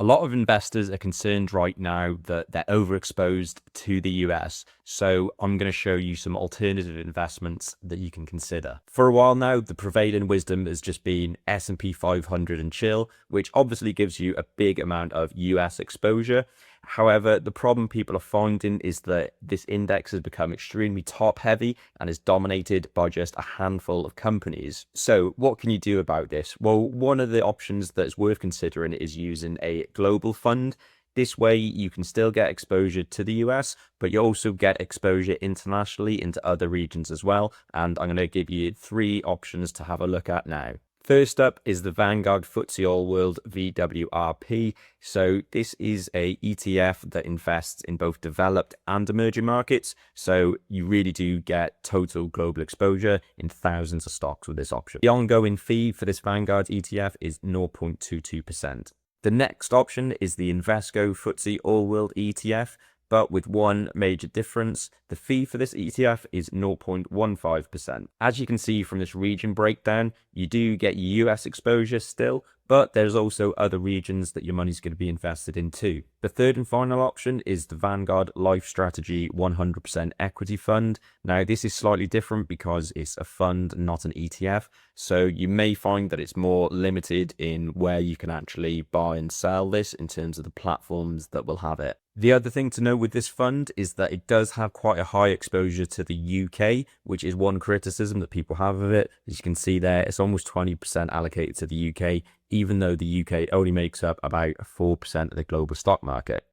A lot of investors are concerned right now that they're overexposed to the US. So I'm going to show you some alternative investments that you can consider. For a while now, the prevailing wisdom has just been S&P 500 and chill, which obviously gives you a big amount of US exposure. However, the problem people are finding is that this index has become extremely top heavy and is dominated by just a handful of companies. So what can you do about this? Well, one of the options that is worth considering is using a global fund. This way you can still get exposure to the US, but you also get exposure internationally into other regions as well. And I'm going to give you 3 options to have a look at now. First up is the Vanguard FTSE All World VWRP. So this is a ETF that invests in both developed and emerging markets. So you really do get total global exposure in thousands of stocks with this option. The ongoing fee for this Vanguard ETF is 0.22%. The next option is the Invesco FTSE All World ETF, but with one major difference. The fee for this ETF is 0.15%. As you can see from this region breakdown, you do get US exposure still, but there's also other regions that your money's going to be invested in too. The third and final option is the Vanguard Life Strategy 100% Equity Fund. Now, this is slightly different because it's a fund, not an ETF. So you may find that it's more limited in where you can actually buy and sell this in terms of the platforms that will have it. The other thing to know with this fund is that it does have quite a high exposure to the UK, which is one criticism that people have of it. As you can see there, it's almost 20% allocated to the UK, even though the UK only makes up about 4% of the global stock market.